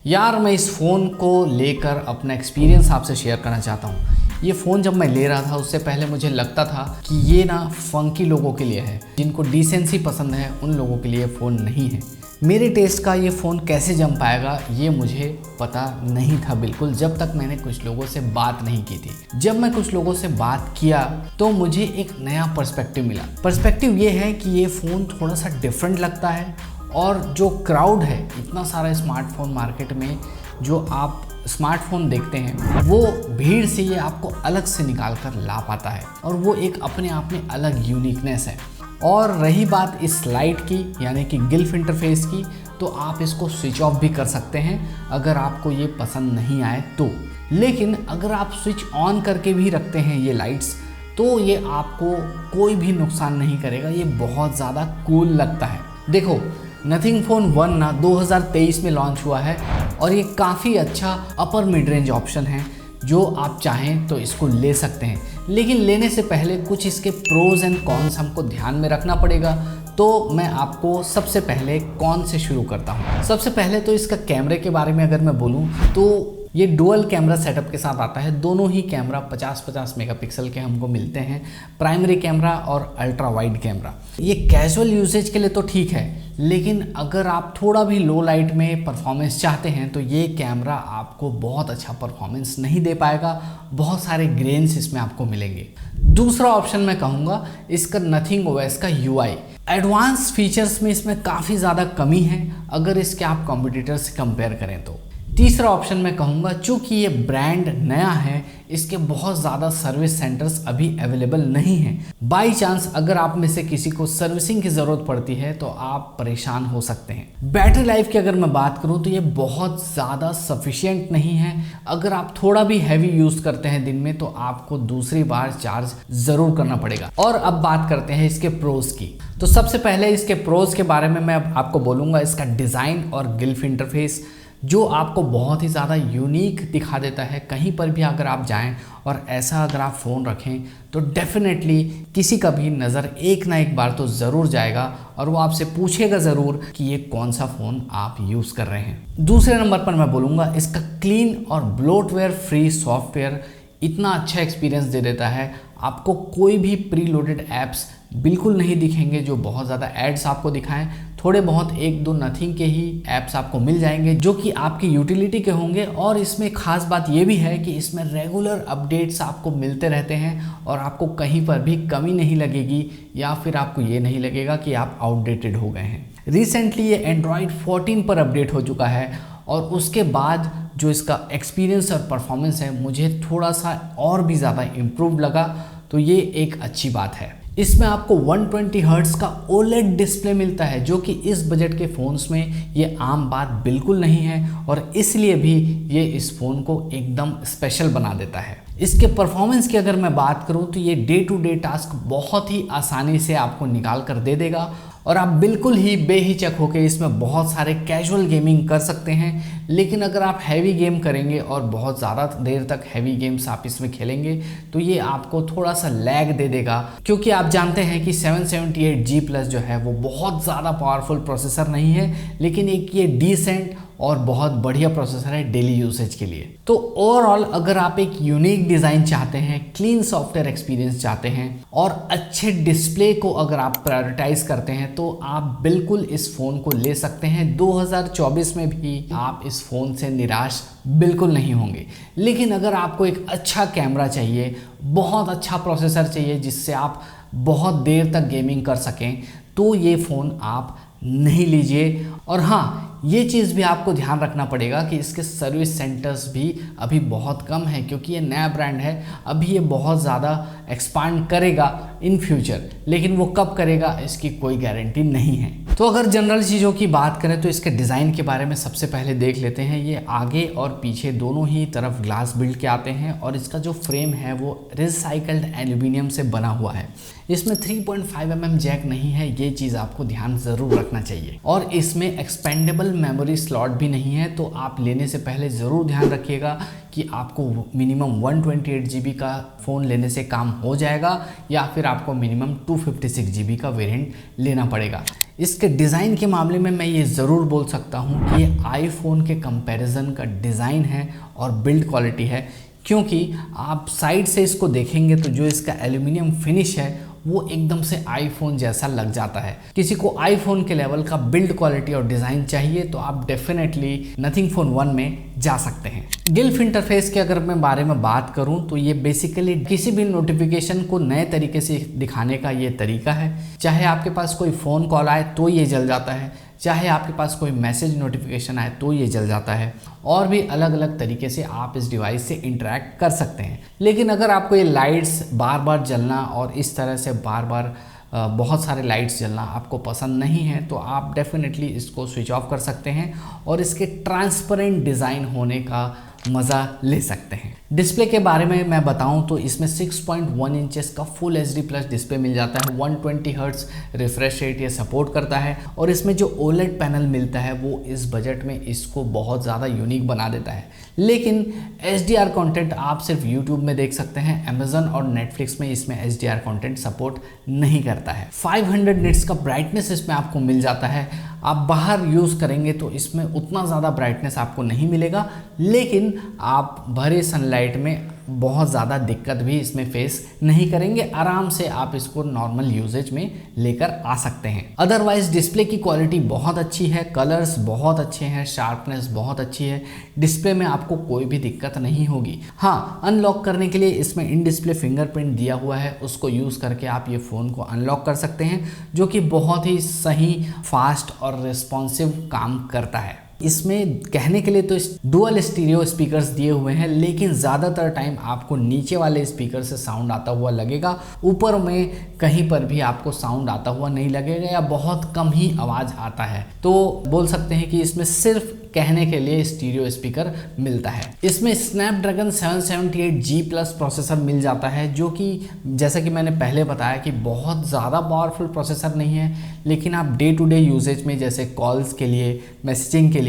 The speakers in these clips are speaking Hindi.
यार मैं इस फ़ोन को लेकर अपना एक्सपीरियंस आपसे शेयर करना चाहता हूँ। ये फ़ोन जब मैं ले रहा था उससे पहले मुझे लगता था कि ये ना फंकी लोगों के लिए है, जिनको डिसेंसी पसंद है उन लोगों के लिए फ़ोन नहीं है। मेरे टेस्ट का ये फ़ोन कैसे जम पाएगा ये मुझे पता नहीं था बिल्कुल, जब तक मैंने कुछ लोगों से बात नहीं की थी। जब मैं कुछ लोगों से बात किया तो मुझे एक नया पर्सपेक्टिव मिला। पर्सपेक्टिव ये है कि ये फ़ोन थोड़ा सा डिफरेंट लगता है और जो क्राउड है, इतना सारा स्मार्टफोन मार्केट में जो आप स्मार्टफोन देखते हैं, वो भीड़ से ये आपको अलग से निकाल कर ला पाता है और वो एक अपने आप में अलग यूनिकनेस है। और रही बात इस लाइट की, यानी कि गिल्फ इंटरफेस की, तो आप इसको स्विच ऑफ भी कर सकते हैं अगर आपको ये पसंद नहीं आए तो। लेकिन अगर आप स्विच ऑन करके भी रखते हैं ये लाइट्स, तो ये आपको कोई भी नुकसान नहीं करेगा। ये बहुत ज़्यादा कूल लगता है। देखो, नथिंग फ़ोन 1 ना 2023 में लॉन्च हुआ है और ये काफ़ी अच्छा अपर मिड रेंज ऑप्शन है। जो आप चाहें तो इसको ले सकते हैं, लेकिन लेने से पहले कुछ इसके प्रोज एंड कॉन्स हमको ध्यान में रखना पड़ेगा। तो मैं आपको सबसे पहले कौन से शुरू करता हूँ। सबसे पहले तो इसका कैमरे के बारे में अगर मैं बोलूँ तो ये डुअल कैमरा सेटअप के साथ आता है। दोनों ही कैमरा 50-50 मेगापिक्सल के हमको मिलते हैं, प्राइमरी कैमरा और अल्ट्रा वाइड कैमरा। ये कैजुअल यूसेज के लिए तो ठीक है, लेकिन अगर आप थोड़ा भी लो लाइट में परफॉर्मेंस चाहते हैं तो ये कैमरा आपको बहुत अच्छा परफॉर्मेंस नहीं दे पाएगा। बहुत सारे ग्रेन्स इसमें आपको मिलेंगे। दूसरा ऑप्शन मैं कहूँगा इसका नथिंग ओएस का यूआई। एडवांस फीचर्स में इसमें काफ़ी ज़्यादा कमी है अगर इसके आप कॉम्पिटिटर से कंपेयर करें तो। तीसरा ऑप्शन मैं कहूँगा, चूँकि ये ब्रांड नया है, इसके बहुत ज़्यादा सर्विस सेंटर्स अभी अवेलेबल नहीं हैं। बाई चांस अगर आप में से किसी को सर्विसिंग की ज़रूरत पड़ती है तो आप परेशान हो सकते हैं। बैटरी लाइफ की अगर मैं बात करूँ तो ये बहुत ज़्यादा सफिशिएंट नहीं है। अगर आप थोड़ा भी हैवी यूज़ करते हैं दिन में तो आपको दूसरी बार चार्ज ज़रूर करना पड़ेगा। और अब बात करते हैं इसके प्रोज की। तो सबसे पहले इसके प्रोज के बारे में मैं आपको बोलूँगा इसका डिज़ाइन और गिल्फ इंटरफेस, जो आपको बहुत ही ज़्यादा यूनिक दिखा देता है। कहीं पर भी अगर आप जाएं और ऐसा अगर आप फ़ोन रखें तो डेफिनेटली किसी का भी नज़र एक ना एक बार तो ज़रूर जाएगा और वो आपसे पूछेगा ज़रूर कि ये कौन सा फ़ोन आप यूज़ कर रहे हैं। दूसरे नंबर पर मैं बोलूँगा इसका क्लीन और ब्लोटवेयर फ्री सॉफ्टवेयर इतना अच्छा एक्सपीरियंस दे देता है। आपको कोई भी प्री लोडेड ऐप्स बिल्कुल नहीं दिखेंगे जो बहुत ज़्यादा एड्स आपको दिखाएं। थोड़े बहुत एक दो नथिंग के ही ऐप्स आपको मिल जाएंगे जो कि आपकी यूटिलिटी के होंगे। और इसमें खास बात ये भी है कि इसमें रेगुलर अपडेट्स आपको मिलते रहते हैं और आपको कहीं पर भी कमी नहीं लगेगी या फिर आपको ये नहीं लगेगा कि आप आउटडेटेड हो गए हैं। रिसेंटली ये एंड्रॉयड 14 पर अपडेट हो चुका है और उसके बाद जो इसका एक्सपीरियंस और परफॉर्मेंस है मुझे थोड़ा सा और भी ज़्यादा इम्प्रूव लगा, तो ये एक अच्छी बात है। इसमें आपको 120 हर्ट्ज़ का ओलेड डिस्प्ले मिलता है जो कि इस बजट के फ़ोन्स में ये आम बात बिल्कुल नहीं है और इसलिए भी ये इस फ़ोन को एकदम स्पेशल बना देता है। इसके परफॉर्मेंस की अगर मैं बात करूं तो ये डे टू डे टास्क बहुत ही आसानी से आपको निकाल कर दे देगा और आप बिल्कुल ही बेहिचक होकर इसमें बहुत सारे कैजुअल गेमिंग कर सकते हैं। लेकिन अगर आप हैवी गेम करेंगे और बहुत ज़्यादा देर तक हैवी गेम्स आप इसमें खेलेंगे तो ये आपको थोड़ा सा लैग दे देगा, क्योंकि आप जानते हैं कि 778G+ जो है वो बहुत ज़्यादा पावरफुल प्रोसेसर नहीं है, लेकिन एक ये डिसेंट और बहुत बढ़िया प्रोसेसर है डेली यूसेज के लिए। तो ओवरऑल अगर आप एक यूनिक डिज़ाइन चाहते हैं, क्लीन सॉफ्टवेयर एक्सपीरियंस चाहते हैं और अच्छे डिस्प्ले को अगर आप प्रायोरिटाइज करते हैं तो आप बिल्कुल इस फ़ोन को ले सकते हैं। 2024 में भी आप इस फ़ोन से निराश बिल्कुल नहीं होंगे। लेकिन अगर आपको एक अच्छा कैमरा चाहिए, बहुत अच्छा प्रोसेसर चाहिए जिससे आप बहुत देर तक गेमिंग कर सकें, तो ये फ़ोन आप नहीं लीजिए। और हाँ, ये चीज़ भी आपको ध्यान रखना पड़ेगा कि इसके सर्विस सेंटर्स भी अभी बहुत कम है, क्योंकि ये नया ब्रांड है। अभी ये बहुत ज़्यादा एक्सपांड करेगा इन फ्यूचर, लेकिन वो कब करेगा इसकी कोई गारंटी नहीं है। तो अगर जनरल चीज़ों की बात करें तो इसके डिज़ाइन के बारे में सबसे पहले देख लेते हैं। ये आगे और पीछे दोनों ही तरफ ग्लास बिल्ड के आते हैं और इसका जो फ्रेम है वो रिसाइकल्ड एल्यूमिनियम से बना हुआ है। इसमें 3.5 mm जैक नहीं है, ये चीज़ आपको ध्यान ज़रूर रखना चाहिए। और इसमें एक्सपेंडेबल मेमोरी स्लॉट भी नहीं है, तो आप लेने से पहले ज़रूर ध्यान रखिएगा कि आपको मिनिमम 128 GB का फ़ोन लेने से काम हो जाएगा या फिर आपको मिनिमम 256 GB का वेरिएंट लेना पड़ेगा। इसके डिज़ाइन के मामले में मैं ये ज़रूर बोल सकता हूँ कि ये आईफोन के कंपैरिजन का डिज़ाइन है और बिल्ड क्वालिटी है, क्योंकि आप साइड से इसको देखेंगे तो जो इसका एल्यूमिनियम फिनिश है वो एकदम से आईफोन जैसा लग जाता है। किसी को आईफोन के लेवल का बिल्ड क्वालिटी और डिज़ाइन चाहिए तो आप डेफिनेटली नथिंग फोन 1 में जा सकते हैं। गिल्फ इंटरफेस के अगर मैं बारे में बात करूं तो ये बेसिकली किसी भी नोटिफिकेशन को नए तरीके से दिखाने का ये तरीका है। चाहे आपके पास कोई फ़ोन कॉल आए तो ये जल जाता है, चाहे आपके पास कोई मैसेज नोटिफिकेशन आए तो ये जल जाता है, और भी अलग अलग तरीके से आप इस डिवाइस से इंटरेक्ट कर सकते हैं। लेकिन अगर आपको ये लाइट्स बार बार जलना और इस तरह से बार बार बहुत सारे लाइट्स जलना आपको पसंद नहीं है तो आप डेफिनेटली इसको स्विच ऑफ कर सकते हैं और इसके ट्रांसपेरेंट डिज़ाइन होने का मज़ा ले सकते हैं। डिस्प्ले के बारे में मैं बताऊं तो इसमें 6.1 इंचेस का फुल HD प्लस डिस्प्ले मिल जाता है। 120 हर्ट्ज रिफ्रेश रेट ये सपोर्ट करता है और इसमें जो OLED पैनल मिलता है वो इस बजट में इसको बहुत ज़्यादा यूनिक बना देता है। लेकिन HDR कंटेंट आप सिर्फ YouTube में देख सकते हैं, Amazon और Netflix में इसमें HDR कंटेंट सपोर्ट नहीं करता है। 500 निट्स का ब्राइटनेस इसमें आपको मिल जाता है। आप बाहर यूज़ करेंगे तो इसमें उतना ज़्यादा ब्राइटनेस आपको नहीं मिलेगा, लेकिन आप भरे सनलाइट में बहुत ज़्यादा दिक्कत भी इसमें फेस नहीं करेंगे। आराम से आप इसको नॉर्मल यूजेज में लेकर आ सकते हैं। अदरवाइज डिस्प्ले की क्वालिटी बहुत अच्छी है, कलर्स बहुत अच्छे हैं, शार्पनेस बहुत अच्छी है, डिस्प्ले में आपको कोई भी दिक्कत नहीं होगी। हाँ, अनलॉक करने के लिए इसमें इन डिस्प्ले फिंगरप्रिंट दिया हुआ है, उसको यूज़ करके आप ये फ़ोन को अनलॉक कर सकते हैं, जो कि बहुत ही सही, फास्ट और रिस्पॉन्सिव काम करता है। इसमें कहने के लिए तो डुअल स्टीरियो स्पीकर्स दिए हुए हैं, लेकिन ज़्यादातर टाइम आपको नीचे वाले स्पीकर से साउंड आता हुआ लगेगा, ऊपर में कहीं पर भी आपको साउंड आता हुआ नहीं लगेगा या बहुत कम ही आवाज़ आता है। तो बोल सकते हैं कि इसमें सिर्फ कहने के लिए स्टीरियो स्पीकर मिलता है। इसमें स्नैपड्रैगन 778G प्लस प्रोसेसर मिल जाता है, जो कि जैसा कि मैंने पहले बताया कि बहुत ज़्यादा पावरफुल प्रोसेसर नहीं है, लेकिन आप डे टू डे यूजेज में जैसे कॉल्स के लिए, मैसेजिंग के लिए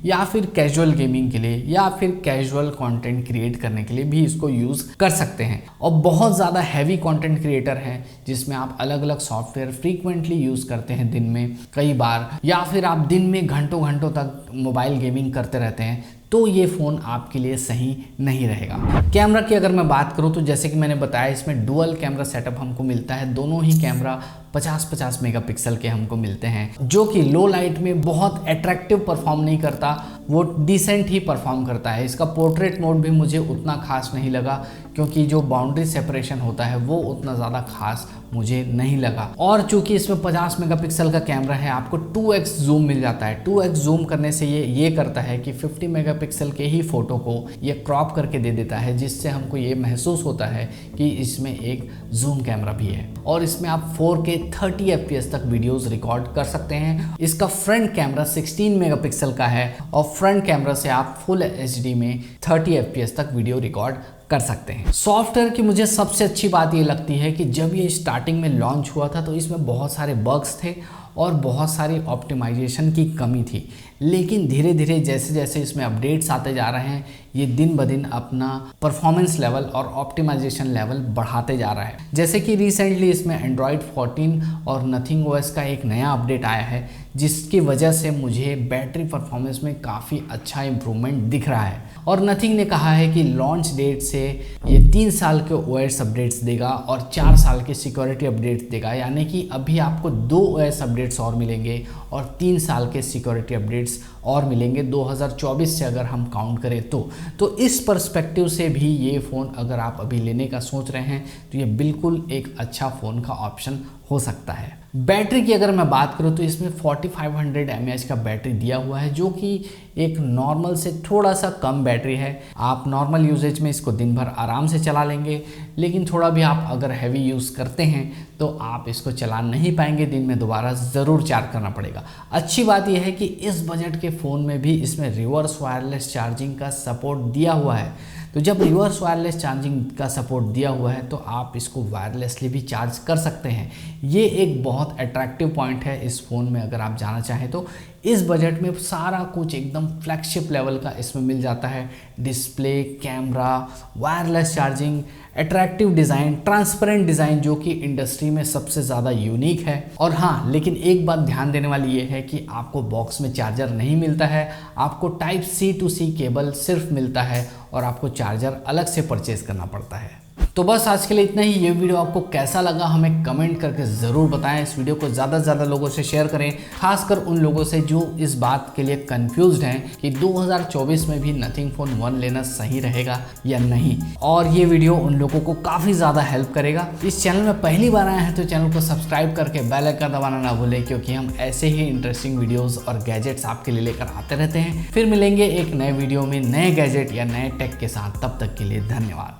या फिर कैजुअल गेमिंग के लिए या फिर कैजुअल कंटेंट क्रिएट करने के लिए भी इसको यूज़ कर सकते हैं। और बहुत ज़्यादा हैवी कंटेंट क्रिएटर हैं जिसमें आप अलग अलग सॉफ्टवेयर फ्रीक्वेंटली यूज़ करते हैं दिन में कई बार, या फिर आप दिन में घंटों घंटों तक मोबाइल गेमिंग करते रहते हैं, तो ये फ़ोन आपके लिए सही नहीं रहेगा। कैमरा की अगर मैं बात करूँ तो जैसे कि मैंने बताया इसमें डुअल कैमरा सेटअप हमको मिलता है। दोनों ही कैमरा 50-50 मेगापिक्सल के हमको मिलते हैं, जो कि लो लाइट में बहुत अट्रैक्टिव परफॉर्म नहीं करता, वो डिसेंट ही परफॉर्म करता है। इसका पोर्ट्रेट मोड भी मुझे उतना खास नहीं लगा, क्योंकि जो बाउंड्री सेपरेशन होता है वो उतना ज़्यादा खास मुझे नहीं लगा। और चूंकि इसमें 50 मेगापिक्सल का कैमरा है, आपको 2x जूम मिल जाता है। 2x जूम करने से ये करता है कि 50 मेगापिक्सल के ही फ़ोटो को ये क्रॉप करके दे देता है, जिससे हमको ये महसूस होता है कि इसमें एक जूम कैमरा भी है। और इसमें आप 4K 30 FPS तक वीडियोस रिकॉर्ड कर सकते हैं। इसका फ्रंट कैमरा 16 मेगापिक्सल का है और फ्रंट कैमरा से आप फुल HD में 30 FPS तक वीडियो रिकॉर्ड कर सकते हैं। सॉफ्टवेयर की मुझे सबसे अच्छी बात ये लगती है कि जब ये स्टार्टिंग में लॉन्च हुआ था तो इसमें बहुत सारे बग्स थे और बहुत सारी ऑप्टिमाइजेशन की कमी थी, लेकिन धीरे धीरे जैसे जैसे इसमें अपडेट्स आते जा रहे हैं, ये दिन ब दिन अपना परफॉर्मेंस लेवल और ऑप्टिमाइजेशन लेवल बढ़ाते जा रहा है। जैसे कि रिसेंटली इसमें एंड्रॉयड 14 और नथिंग OS का एक नया अपडेट आया है, जिसकी वजह से मुझे बैटरी परफॉर्मेंस में काफ़ी अच्छा इम्प्रूवमेंट दिख रहा है। और नथिंग ने कहा है कि लॉन्च डेट से ये 3 साल के OS अपडेट्स देगा और 4 साल के सिक्योरिटी अपडेट्स देगा, यानी कि अभी आपको 2 OS अपडेट्स और मिलेंगे और 3 साल के सिक्योरिटी अपडेट्स और मिलेंगे 2024 से अगर हम काउंट करें तो इस पर्सपेक्टिव से भी ये फ़ोन अगर आप अभी लेने का सोच रहे हैं तो ये बिल्कुल एक अच्छा फ़ोन का ऑप्शन हो सकता है। बैटरी की अगर मैं बात करूं तो इसमें 4500 mAh का बैटरी दिया हुआ है, जो कि एक नॉर्मल से थोड़ा सा कम बैटरी है। आप नॉर्मल यूजेज में इसको दिन भर आराम से चला लेंगे, लेकिन थोड़ा भी आप अगर हैवी यूज़ करते हैं तो आप इसको चला नहीं पाएंगे, दिन में दोबारा ज़रूर चार्ज करना पड़ेगा। अच्छी बात यह है कि इस बजट के फ़ोन में भी इसमें रिवर्स वायरलेस चार्जिंग का सपोर्ट दिया हुआ है। तो जब रिवर्स वायरलेस चार्जिंग का सपोर्ट दिया हुआ है तो आप इसको वायरलेसली भी चार्ज कर सकते हैं। ये एक बहुत अट्रैक्टिव पॉइंट है इस फ़ोन में अगर आप जाना चाहें तो। इस बजट में सारा कुछ एकदम फ्लैगशिप लेवल का इसमें मिल जाता है। Display, camera, wireless charging, attractive design, transparent design जो कि इंडस्ट्री में सबसे ज़्यादा यूनिक है। और हाँ, लेकिन एक बात ध्यान देने वाली ये है कि आपको बॉक्स में चार्जर नहीं मिलता है, आपको Type-C to C केबल सिर्फ मिलता है और आपको चार्जर अलग से परचेज करना पड़ता है। तो बस आज के लिए इतना ही। ये वीडियो आपको कैसा लगा हमें कमेंट करके ज़रूर बताएं। इस वीडियो को ज़्यादा से ज़्यादा लोगों से शेयर करें, खासकर उन लोगों से जो इस बात के लिए कंफ्यूज्ड हैं कि 2024 में भी नथिंग फ़ोन 1 लेना सही रहेगा या नहीं। और ये वीडियो उन लोगों को काफ़ी ज़्यादा हेल्प करेगा। इस चैनल में पहली बार आए हैं तो चैनल को सब्सक्राइब करके बेल आइकन दबाना ना भूलें, क्योंकि हम ऐसे ही इंटरेस्टिंग वीडियोज़ और गैजेट्स आपके लिए लेकर आते रहते हैं। फिर मिलेंगे एक नए वीडियो में नए गैजेट या नए टेक के साथ। तब तक के लिए धन्यवाद।